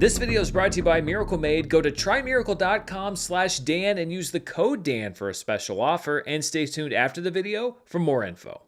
This video is brought to you by Miracle Made. Go to trymiracle.com/Dan and use the code Dan for a special offer, and stay tuned after the video for more info.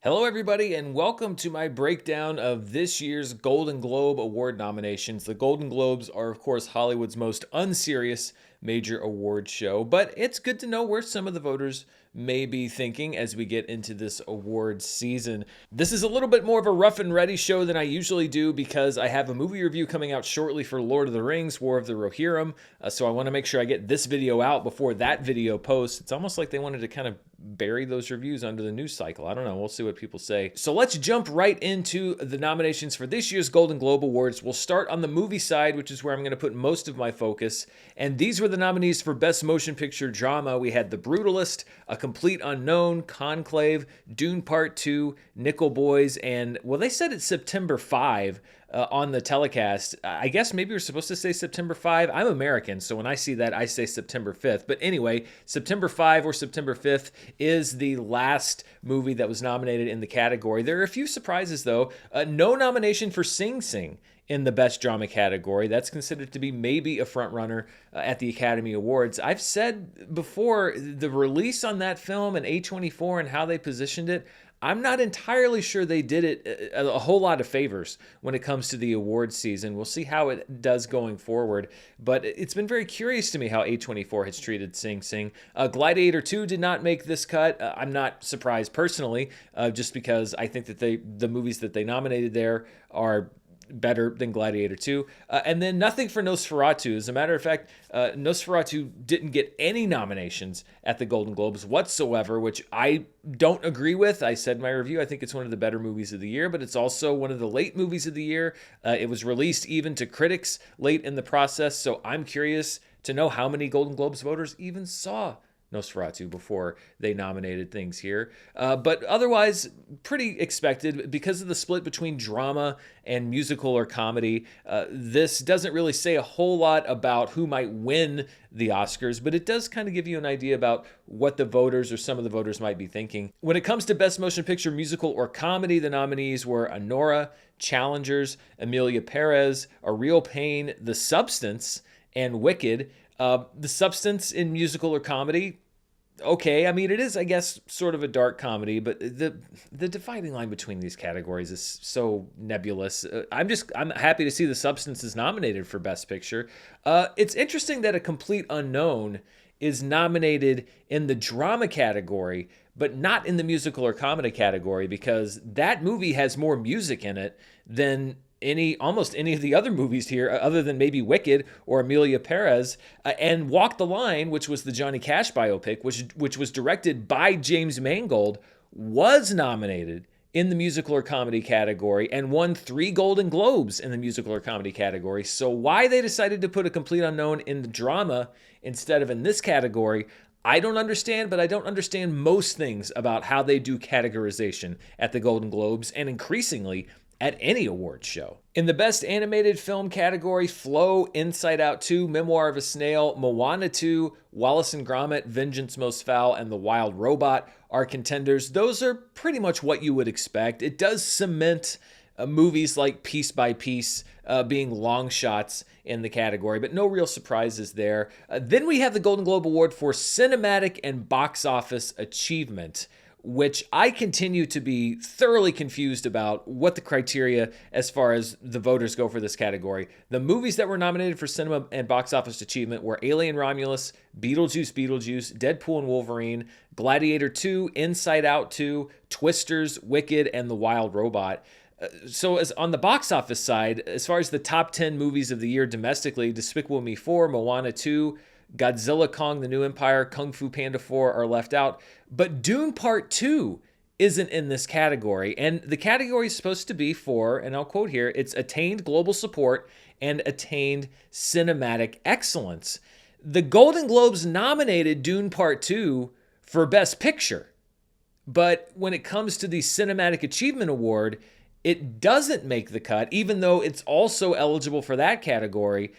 Hello everybody, and welcome to my breakdown of this year's Golden Globe Award nominations. The Golden Globes are, of course, Hollywood's most unserious major award show, but it's good to know where some of the voters may be thinking as we get into this award season. This is a little bit more of a rough and ready show than I usually do because I have a movie review coming out shortly for Lord of the Rings, War of the Rohirrim, so I want to make sure I get this video out before that video posts. It's almost like they wanted to kind of bury those reviews under the news cycle. I don't know. We'll see what people say. So let's jump right into the nominations for this year's Golden Globe Awards. We'll start on the movie side, which is where I'm going to put most of my focus. And these were the nominees for Best Motion Picture Drama. We had The Brutalist, A Complete Unknown, Conclave, Dune Part 2, Nickel Boys, and, well, they said it's September 5 on the telecast. I guess maybe we're supposed to say September 5. I'm American, so when I see that, I say September 5th. But anyway, September 5 or September 5th is the last movie that was nominated in the category. There are a few surprises, though. No nomination for Sing Sing in the Best Drama category. That's considered to be maybe a frontrunner at the Academy Awards. I've said before, the release on that film and A24 and how they positioned it, I'm not entirely sure they did it a whole lot of favors when it comes to the awards season. We'll see how it does going forward, but it's been very curious to me how A24 has treated Sing Sing. Gladiator 2 did not make this cut. I'm not surprised personally, just because I think that the movies that they nominated there are better than Gladiator 2. And then nothing for Nosferatu. As a matter of fact, Nosferatu didn't get any nominations at the Golden Globes whatsoever, which I don't agree with. I said in my review, I think it's one of the better movies of the year, but it's also one of the late movies of the year. It was released even to critics late in the process, so I'm curious to know how many Golden Globes voters even saw Nosferatu before they nominated things here. But otherwise, pretty expected because of the split between drama and musical or comedy. This doesn't really say a whole lot about who might win the Oscars, but it does kind of give you an idea about what the voters or some of the voters might be thinking. When it comes to Best Motion Picture, Musical, or Comedy, the nominees were Anora, Challengers, Emilia Perez, A Real Pain, The Substance, and Wicked. The Substance in musical or comedy, okay. I mean, it is, I guess, sort of a dark comedy, but the dividing line between these categories is so nebulous. I'm happy to see The Substance is nominated for Best Picture. It's interesting that A Complete Unknown is nominated in the drama category, but not in the musical or comedy category, because that movie has more music in it than almost any of the other movies here, other than maybe Wicked or Emilia Perez, and Walk the Line, which was the Johnny Cash biopic, which was directed by James Mangold, was nominated in the musical or comedy category and won 3 Golden Globes in the musical or comedy category. So why they decided to put A Complete Unknown in the drama instead of in this category, I don't understand, but I don't understand most things about how they do categorization at the Golden Globes, and increasingly at any award show. In the Best Animated Film category, Flow, Inside Out 2, Memoir of a Snail, Moana 2, Wallace and Gromit, Vengeance Most Foul, and The Wild Robot are contenders. Those are pretty much what you would expect. It does cement movies like Piece by Piece being long shots in the category, but no real surprises there. Then we have the Golden Globe Award for Cinematic and Box Office Achievement, which I continue to be thoroughly confused about what the criteria as far as the voters go for this category. The movies that were nominated for cinema and box office achievement were Alien Romulus, Beetlejuice, Deadpool and Wolverine, Gladiator 2, Inside Out 2, Twisters, Wicked, and The Wild Robot. So as on the box office side, as far as the top 10 movies of the year domestically, Despicable Me 4, Moana 2, Godzilla, Kong, The New Empire, Kung Fu Panda 4 are left out. But Dune Part 2 isn't in this category. And the category is supposed to be for, and I'll quote here, it's attained global support and attained cinematic excellence. The Golden Globes nominated Dune Part 2 for Best Picture. But when it comes to the Cinematic Achievement Award, it doesn't make the cut, even though it's also eligible for that category.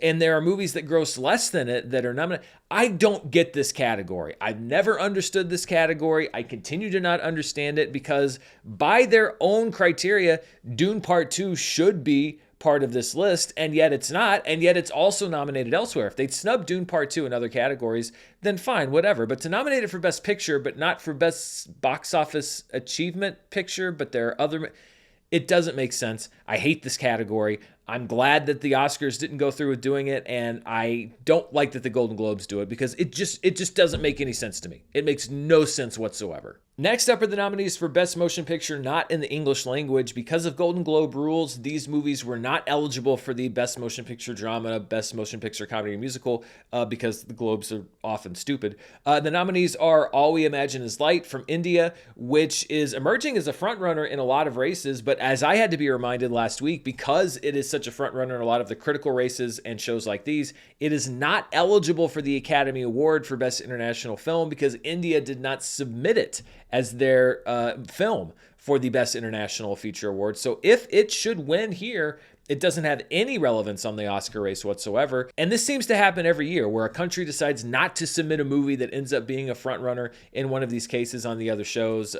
And there are movies that gross less than it that are nominated. I don't get this category. I've never understood this category. I continue to not understand it because by their own criteria, Dune Part 2 should be part of this list, and yet it's not, and yet it's also nominated elsewhere. If they'd snubbed Dune Part 2 in other categories, then fine, whatever. But to nominate it for Best Picture, but not for Best Box Office Achievement Picture, but there are other... It doesn't make sense. I hate this category. I'm glad that the Oscars didn't go through with doing it, and I don't like that the Golden Globes do it because it just doesn't make any sense to me. It makes no sense whatsoever. Next up are the nominees for Best Motion Picture not in the English language. Because of Golden Globe rules, these movies were not eligible for the Best Motion Picture Drama, Best Motion Picture Comedy or Musical, because the Globes are often stupid. The nominees are All We Imagine Is Light from India, which is emerging as a frontrunner in a lot of races, but as I had to be reminded last week, because it is such a frontrunner in a lot of the critical races and shows like these, it is not eligible for the Academy Award for Best International Film because India did not submit it as their film for the Best International Feature Award. So if it should win here, it doesn't have any relevance on the Oscar race whatsoever. And this seems to happen every year where a country decides not to submit a movie that ends up being a frontrunner in one of these cases on the other shows.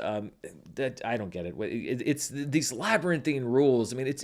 That I don't get it. It's these labyrinthine rules. I mean,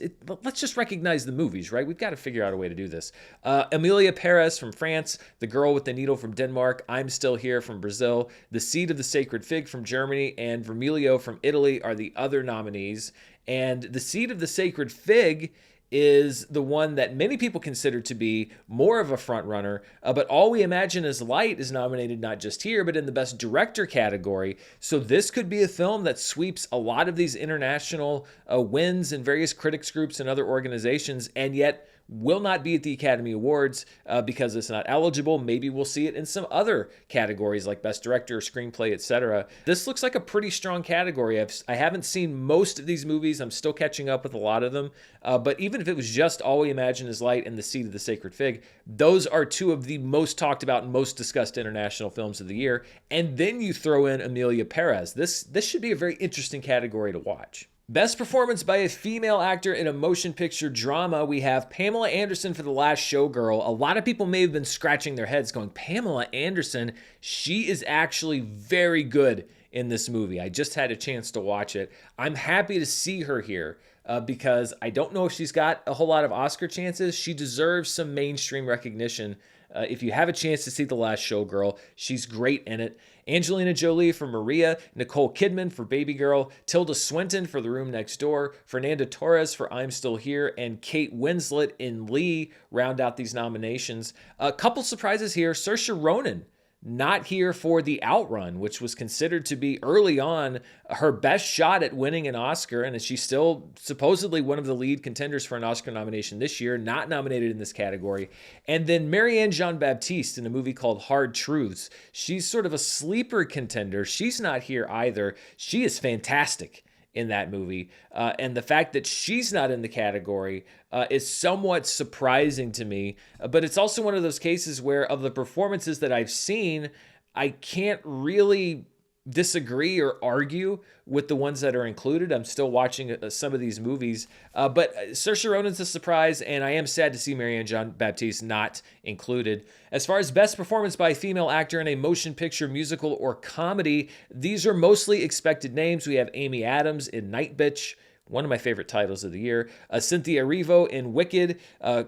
let's just recognize the movies, right? We've got to figure out a way to do this. Emilia Perez from France, The Girl with the Needle from Denmark, I'm Still Here from Brazil, The Seed of the Sacred Fig from Germany, and Vermiglio from Italy are the other nominees. And The Seed of the Sacred Fig is the one that many people consider to be more of a front runner, but All We Imagine Is Light is nominated not just here, but in the Best Director category. So this could be a film that sweeps a lot of these international wins in various critics groups and other organizations, and yet will not be at the Academy Awards because it's not eligible. Maybe we'll see it in some other categories like Best Director, Screenplay, etc. This looks like a pretty strong category. I haven't seen most of these movies. I'm still catching up with a lot of them. But even if it was just All We Imagine Is Light and The Seed of the Sacred Fig, those are two of the most talked about and most discussed international films of the year. And then you throw in Emilia Perez. This should be a very interesting category to watch. Best performance by a female actor in a motion picture drama, we have Pamela Anderson for The Last Showgirl. A lot of people may have been scratching their heads going, Pamela Anderson, she is actually very good in this movie. I just had a chance to watch it. I'm happy to see her here because I don't know if she's got a whole lot of Oscar chances. She deserves some mainstream recognition. If you have a chance to see The Last Showgirl, she's great in it. Angelina Jolie for Maria, Nicole Kidman for Baby Girl, Tilda Swinton for The Room Next Door, Fernanda Torres for I'm Still Here, and Kate Winslet in Lee round out these nominations. A couple surprises here. Saoirse Ronan not here for The Outrun, which was considered to be early on her best shot at winning an Oscar, and she's still supposedly one of the lead contenders for an Oscar nomination this year, not nominated in this category. And then Marianne Jean-Baptiste in a movie called Hard Truths. She's sort of a sleeper contender. She's not here either. She is fantastic in that movie. And the fact that she's not in the category is somewhat surprising to me. But it's also one of those cases where of the performances that I've seen, I can't really disagree or argue with the ones that are included. I'm still watching some of these movies. But Saoirse Ronan's a surprise, and I am sad to see Marianne Jean-Baptiste not included. As far as best performance by a female actor in a motion picture, musical, or comedy, these are mostly expected names. We have Amy Adams in Night Bitch, one of my favorite titles of the year. Cynthia Erivo in Wicked,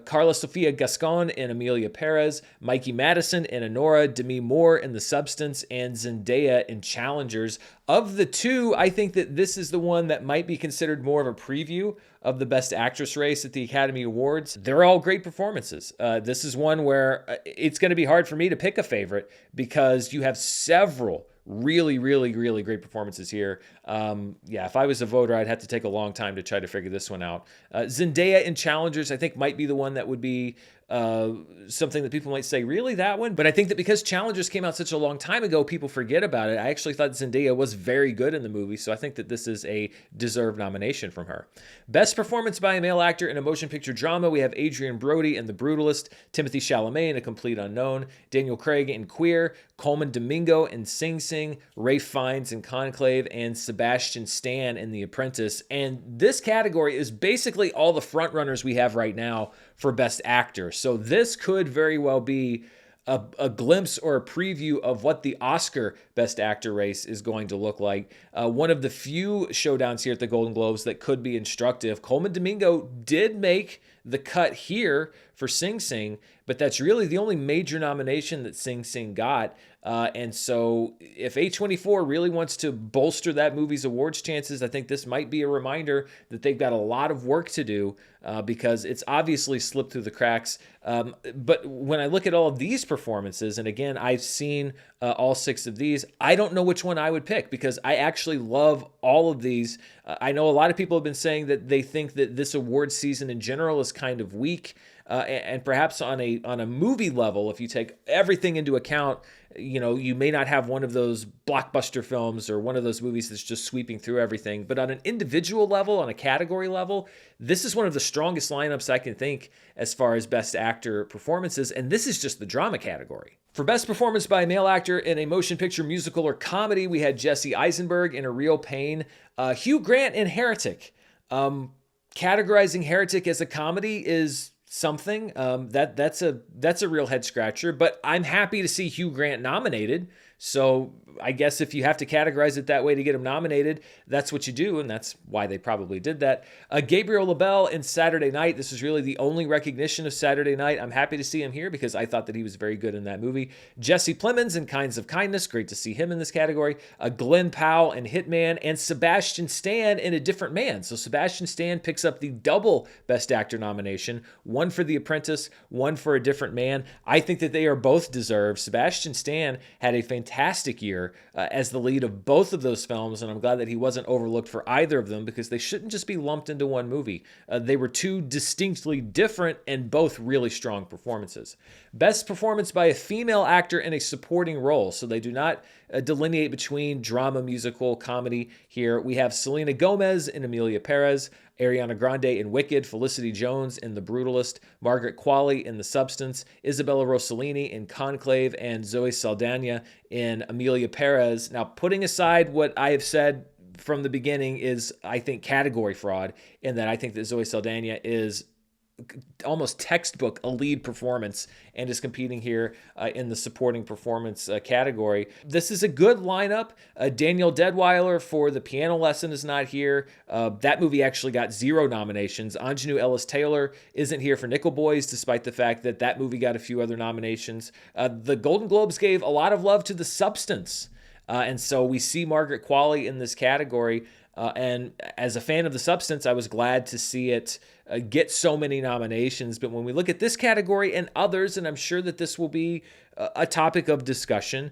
Carla Sofia Gascon in Emilia Perez, Mikey Madison in Anora, Demi Moore in The Substance, and Zendaya in Challengers. Of the two, I think that this is the one that might be considered more of a preview of the Best Actress race at the Academy Awards. They're all great performances. This is one where it's going to be hard for me to pick a favorite because you have several really great performances here. If I was a voter, I'd have to take a long time to try to figure this one out. Zendaya in Challengers, I think, might be the one that would be something that people might say, really, that one? But I think that because Challengers came out such a long time ago, people forget about it. I actually thought Zendaya was very good in the movie, so I think that this is a deserved nomination from her. Best performance by a male actor in a motion picture drama, we have Adrian Brody in The Brutalist, Timothée Chalamet in A Complete Unknown, Daniel Craig in Queer, Coleman Domingo in Sing Sing, Ralph Fiennes in Conclave, and Sebastian Stan in The Apprentice. And this category is basically all the frontrunners we have right now for Best Actor. So this could very well be a glimpse or a preview of what the Oscar Best Actor race is going to look like. One of the few showdowns here at the Golden Globes that could be instructive. Coleman Domingo did make the cut here for Sing Sing, but that's really the only major nomination that Sing Sing got. And so if A24 really wants to bolster that movie's awards chances, I think this might be a reminder that they've got a lot of work to do because it's obviously slipped through the cracks. But when I look at all of these performances, and again, I've seen all 6 of these, I don't know which one I would pick because I actually love all of these. I know a lot of people have been saying that they think that this award season in general is kind of weak. And perhaps on a movie level, if you take everything into account, you may not have one of those blockbuster films or one of those movies that's just sweeping through everything. But on an individual level, on a category level, this is one of the strongest lineups I can think as far as Best Actor performances. And this is just the drama category. For Best Performance by a Male Actor in a Motion Picture, Musical, or Comedy, we had Jesse Eisenberg in A Real Pain, Hugh Grant in Heretic. Categorizing Heretic as a comedy is something that's a real head scratcher, but I'm happy to see Hugh Grant nominated. So I guess if you have to categorize it that way to get him nominated, that's what you do, and that's why they probably did that. Gabriel LaBelle in Saturday Night. This is really the only recognition of Saturday Night. I'm happy to see him here because I thought that he was very good in that movie. Jesse Plemons in Kinds of Kindness. Great to see him in this category. Glenn Powell in Hitman, and Sebastian Stan in A Different Man. So Sebastian Stan picks up the double Best Actor nomination, one for The Apprentice, one for A Different Man. I think that they are both deserved. Sebastian Stan had a fantastic year as the lead of both of those films, and I'm glad that he wasn't overlooked for either of them because they shouldn't just be lumped into one movie. They were two distinctly different and both really strong performances. Best Performance by a Female Actor in a Supporting Role. So they do not delineate between drama, musical, comedy here. We have Selena Gomez in Emilia Perez, Ariana Grande in Wicked, Felicity Jones in The Brutalist, Margaret Qualley in The Substance, Isabella Rossellini in Conclave, and Zoe Saldana in Emilia Perez. Now, putting aside what I have said from the beginning is, I think, category fraud, in that I think that Zoe Saldana is almost textbook a lead performance and is competing here in the supporting performance category. This is a good lineup. Daniel Deadweiler for The Piano Lesson is not here. That movie actually got 0 nominations. Anjanou Ellis-Taylor isn't here for Nickel Boys, despite the fact that that movie got a few other nominations. The Golden Globes gave a lot of love to The Substance. And so we see Margaret Qualley in this category. And as a fan of The Substance, I was glad to see it get so many nominations. But when we look at this category and others, and I'm sure that this will be a topic of discussion,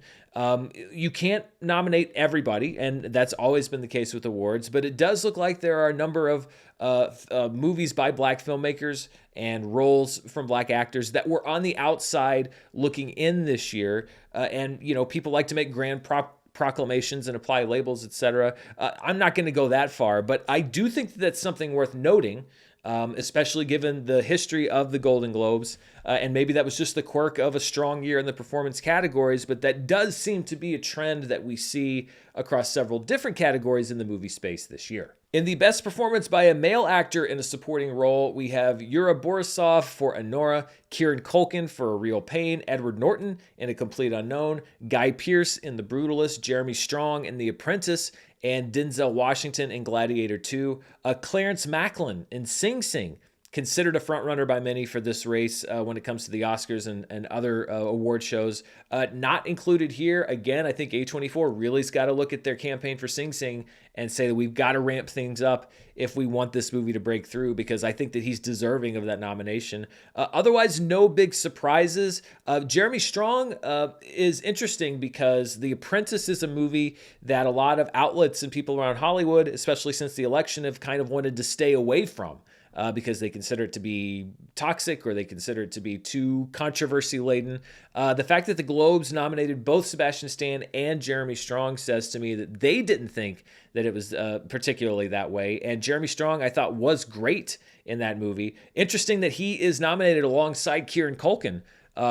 you can't nominate everybody, and that's always been the case with awards. But it does look like there are a number of movies by Black filmmakers and roles from Black actors that were on the outside looking in this year. And, people like to make grand proclamations and apply labels, etc. I'm not going to go that far, but I do think that that's something worth noting, especially given the history of the Golden Globes. And maybe that was just the quirk of a strong year in the performance categories, but that does seem to be a trend that we see across several different categories in the movie space this year. In the Best Performance by a Male Actor in a Supporting Role, we have Yura Borisov for Anora, Kieran Culkin for A Real Pain, Edward Norton in A Complete Unknown, Guy Pearce in The Brutalist, Jeremy Strong in The Apprentice, and Denzel Washington in Gladiator 2. Clarence Macklin in Sing Sing, considered a frontrunner by many for this race when it comes to the Oscars and other award shows. Not included here. Again, I think A24 really's got to look at their campaign for Sing Sing and say that we've got to ramp things up if we want this movie to break through, because I think that he's deserving of that nomination. Otherwise, no big surprises. Jeremy Strong is interesting because The Apprentice is a movie that a lot of outlets and people around Hollywood, especially since the election, have kind of wanted to stay away from. Because they consider it to be toxic or they consider it to be too controversy-laden. The fact that the Globes nominated both Sebastian Stan and Jeremy Strong says to me that they didn't think that it was particularly that way. And Jeremy Strong, I thought, was great in that movie. Interesting that he is nominated alongside Kieran Culkin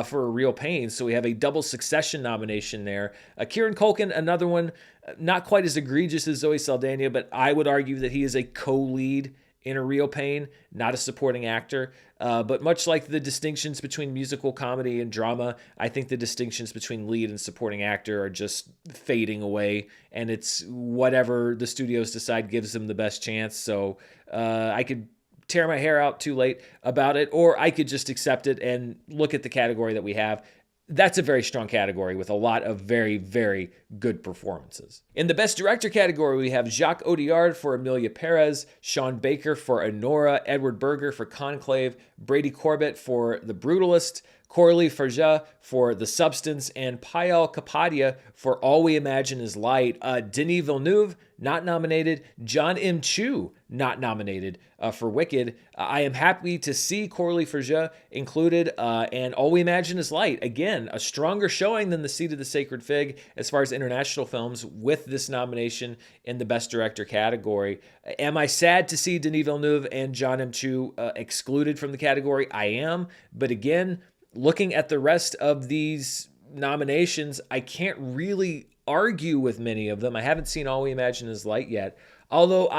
for A Real Pain, so we have a double succession nomination there. Kieran Culkin, another one, not quite as egregious as Zoe Saldana, but I would argue that he is a co-lead in A Real Pain, not a supporting actor. But much like the distinctions between musical comedy and drama, I think the distinctions between lead and supporting actor are just fading away, and it's whatever the studios decide gives them the best chance. So I could tear my hair out too late about it, or I could just accept it and look at the category that we have. That's a very strong category with a lot of very, very good performances. In the Best Director category, we have Jacques Audiard for Emilia Perez, Sean Baker for Anora, Edward Berger for Conclave, Brady Corbett for The Brutalist, Coralie Farja for The Substance, and Payal Kapadia for All We Imagine Is Light. Denis Villeneuve, not nominated. John M. Chu, not nominated for Wicked. I am happy to see Coralie Farja included, and All We Imagine Is Light. Again, a stronger showing than The Seed of the Sacred Fig as far as international films with this nomination in the Best Director category. Am I sad to see Denis Villeneuve and John M. Chu excluded from the category? I am, but again, looking at the rest of these nominations, I can't really argue with many of them. I haven't seen All We Imagine Is Light yet. Although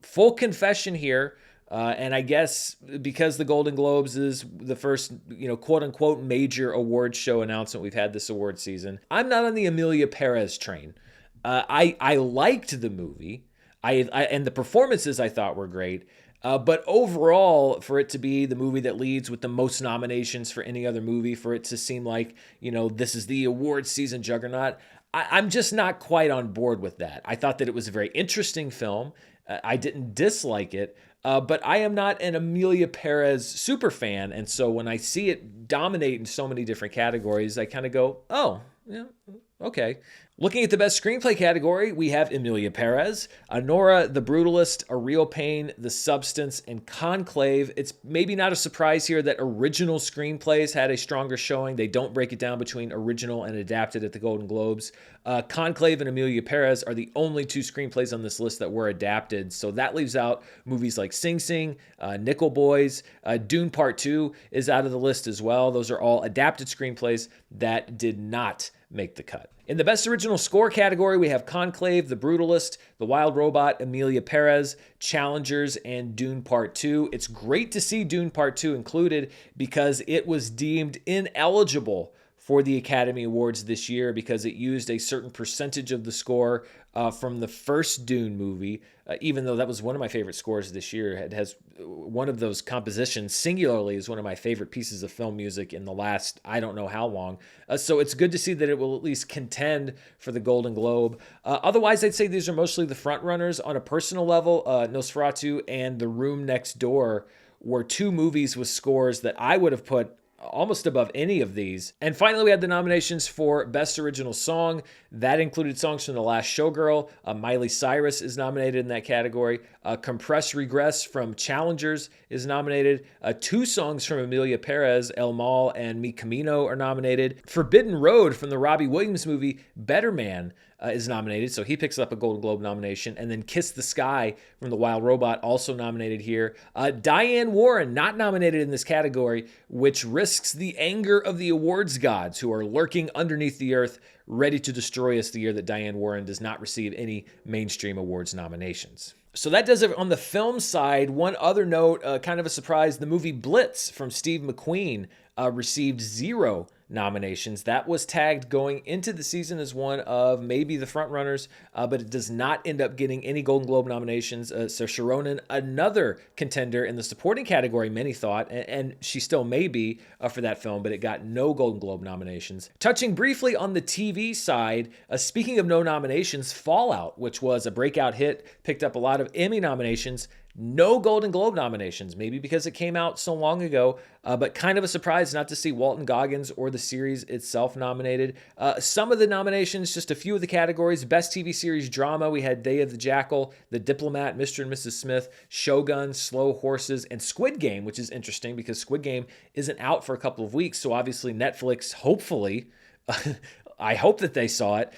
full confession here, and I guess because the Golden Globes is the first, quote unquote major awards show announcement we've had this award season, I'm not on the Emilia Perez train. I liked the movie. And the performances I thought were great. But overall, for it to be the movie that leads with the most nominations for any other movie, for it to seem like, this is the awards season juggernaut, I'm just not quite on board with that. I thought that it was a very interesting film. I didn't dislike it, but I am not an Emilia Perez super fan. And so when I see it dominate in so many different categories, I kind of go, oh, yeah, okay. Looking at the Best Screenplay category, we have Emilia Perez, Anora, The Brutalist, A Real Pain, The Substance, and Conclave. It's maybe not a surprise here that original screenplays had a stronger showing. They don't break it down between original and adapted at the Golden Globes. Conclave and Emilia Perez are the only two screenplays on this list that were adapted, so that leaves out movies like Sing Sing, Nickel Boys, Dune Part 2 is out of the list as well. Those are all adapted screenplays that did not make the cut. In the Best Original Score category, we have Conclave, The Brutalist, The Wild Robot, Emilia Perez, Challengers, and Dune Part 2. It's great to see Dune Part 2 included because it was deemed ineligible for the Academy Awards this year because it used a certain percentage of the score from the first Dune movie, even though that was one of my favorite scores this year. It has one of those compositions singularly is one of my favorite pieces of film music in the last, I don't know how long. So it's good to see that it will at least contend for the Golden Globe. Otherwise, I'd say these are mostly the front runners. On a personal level, Nosferatu and The Room Next Door were two movies with scores that I would have put almost above any of these. And finally, we had the nominations for Best Original Song. That included songs from The Last Showgirl. Miley Cyrus is nominated in that category. Compress Regress from Challengers is nominated. Two songs from Emilia Perez, El Mal and Mi Camino, are nominated. Forbidden Road from the Robbie Williams movie Better Man is nominated, so he picks up a Golden Globe nomination. And then Kiss the Sky from The Wild Robot, also nominated here. Diane Warren, not nominated in this category, which risks the anger of the awards gods who are lurking underneath the earth, ready to destroy us the year that Diane Warren does not receive any mainstream awards nominations. So that does it on the film side. One other note, kind of a surprise, the movie Blitz from Steve McQueen received 0 nominations. That was tagged going into the season as one of maybe the front runners, but it does not end up getting any Golden Globe nominations. Saoirse Ronan, another contender in the supporting category, many thought, and she still may be for that film, but it got no Golden Globe nominations. Touching briefly on the TV side, speaking of no nominations, Fallout, which was a breakout hit, picked up a lot of Emmy nominations. No Golden Globe nominations, maybe because it came out so long ago, but kind of a surprise not to see Walton Goggins or the series itself nominated. Some of the nominations, just a few of the categories. Best TV Series Drama, we had Day of the Jackal, The Diplomat, Mr. and Mrs. Smith, Shogun, Slow Horses, and Squid Game, which is interesting because Squid Game isn't out for a couple of weeks, so obviously Netflix, hopefully, I hope that they saw it,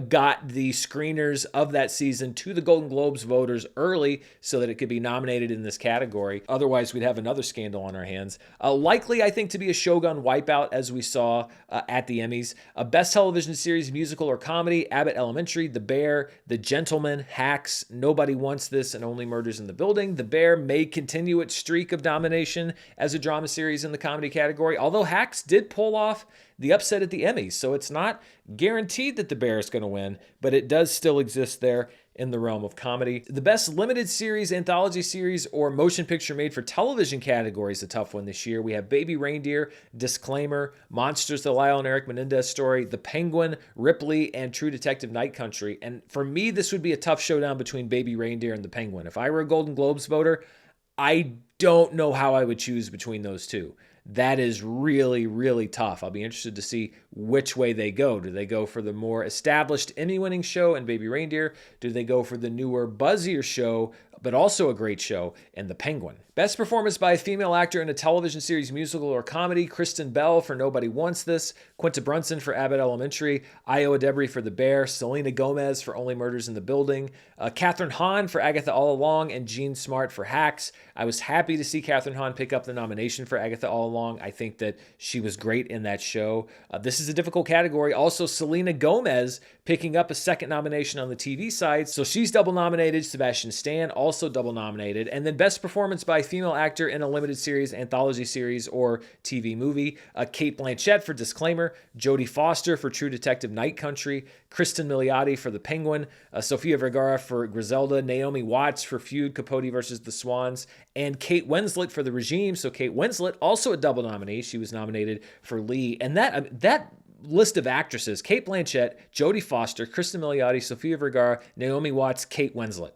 got the screeners of that season to the Golden Globes voters early so that it could be nominated in this category. Otherwise, we'd have another scandal on our hands. Likely, I think, to be a Shogun wipeout, as we saw at the Emmys. Best television series, musical or comedy, Abbott Elementary, The Bear, The Gentleman, Hacks, Nobody Wants This, and Only Murders in the Building. The Bear may continue its streak of domination as a drama series in the comedy category, although Hacks did pull off the upset at the Emmys, so it's not guaranteed that The Bear is going to win, but it does still exist there in the realm of comedy. The best limited series, anthology series, or motion picture made for television category is a tough one this year. We have Baby Reindeer, Disclaimer, Monsters, the Lyle and Eric Menendez Story, The Penguin, Ripley, and True Detective Night Country. And for me, this would be a tough showdown between Baby Reindeer and The Penguin. If I were a Golden Globes voter, I don't know how I would choose between those two. That is really, really tough. I'll be interested to see which way they go. Do they go for the more established Emmy-winning show and Baby Reindeer? Do they go for the newer, buzzier show, but also a great show, and The Penguin? Best performance by a female actor in a television series, musical, or comedy, Kristen Bell for Nobody Wants This, Quinta Brunson for Abbott Elementary, Io Debris for The Bear, Selena Gomez for Only Murders in the Building, Kathryn Hahn for Agatha All Along, and Jean Smart for Hacks. I was happy to see Kathryn Hahn pick up the nomination for Agatha All Along. I think that she was great in that show. This is a difficult category. Also, Selena Gomez picking up a second nomination on the TV side, so she's double nominated. Sebastian Stan also double nominated. And then best performance by a female actor in a limited series, anthology series, or TV movie, Cate Blanchett for Disclaimer, Jodie Foster for True Detective Night Country, Kristen Milioti for The Penguin, Sofia Vergara for Griselda, Naomi Watts for Feud, Capote versus the Swans, and Kate Winslet for The Regime. So Kate Winslet, also a double nominee. She was nominated for Lee. And that list of actresses, Cate Blanchett, Jodie Foster, Kristen Milioti, Sofia Vergara, Naomi Watts, Kate Winslet.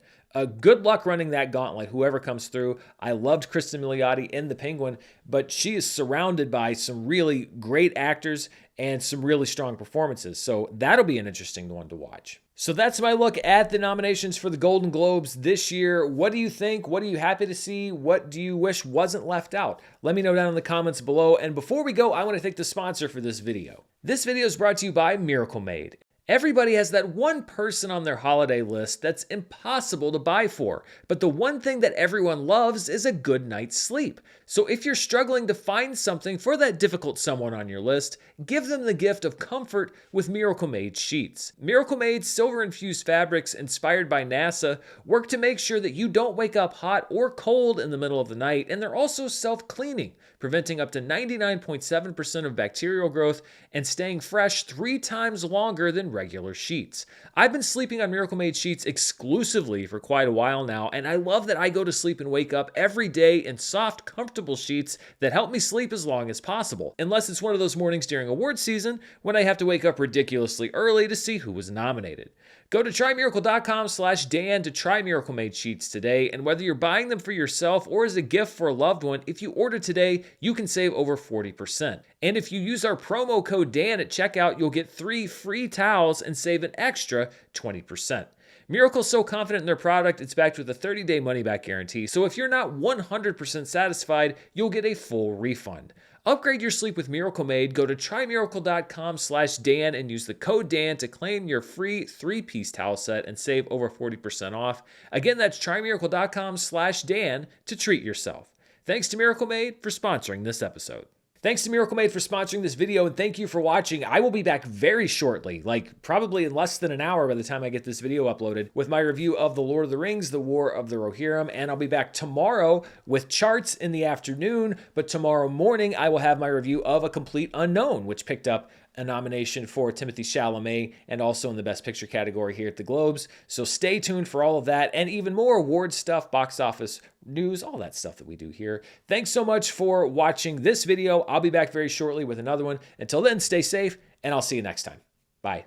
Good luck running that gauntlet, whoever comes through. I loved Kristen Milioti in The Penguin, but she is surrounded by some really great actors and some really strong performances. So that'll be an interesting one to watch. So that's my look at the nominations for the Golden Globes this year. What do you think? What are you happy to see? What do you wish wasn't left out? Let me know down in the comments below. And before we go, I want to thank the sponsor for this video. This video is brought to you by Miracle Made. Everybody has that one person on their holiday list that's impossible to buy for, but the one thing that everyone loves is a good night's sleep. So if you're struggling to find something for that difficult someone on your list, give them the gift of comfort with Miracle Made sheets. Miracle Made silver-infused fabrics inspired by NASA work to make sure that you don't wake up hot or cold in the middle of the night, and they're also self-cleaning, preventing up to 99.7% of bacterial growth and staying fresh 3 times longer than regular sheets. I've been sleeping on Miracle Made sheets exclusively for quite a while now, and I love that I go to sleep and wake up every day in soft, comfortable sheets that help me sleep as long as possible. Unless it's one of those mornings during award season when I have to wake up ridiculously early to see who was nominated. Go to trymiracle.com/Dan to try Miracle Made sheets today, and whether you're buying them for yourself or as a gift for a loved one, if you order today, you can save over 40%. And if you use our promo code Dan at checkout, you'll get 3 free towels and save an extra 20%. Miracle's so confident in their product, it's backed with a 30-day money-back guarantee, so if you're not 100% satisfied, you'll get a full refund. Upgrade your sleep with Miracle Made. Go to trymiracle.com/Dan and use the code Dan to claim your free 3-piece towel set and save over 40% off. Again, that's trymiracle.com/Dan to treat yourself. Thanks to Miracle Made for sponsoring this episode. Thanks to Miracle Made for sponsoring this video, and thank you for watching. I will be back very shortly, like probably in less than an hour by the time I get this video uploaded, with my review of The Lord of the Rings, The War of the Rohirrim, and I'll be back tomorrow with charts in the afternoon, but tomorrow morning I will have my review of A Complete Unknown, which picked up a nomination for Timothée Chalamet and also in the Best Picture category here at the Globes. So stay tuned for all of that and even more award stuff, box office news, all that stuff that we do here. Thanks so much for watching this video. I'll be back very shortly with another one. Until then, stay safe, and I'll see you next time. Bye.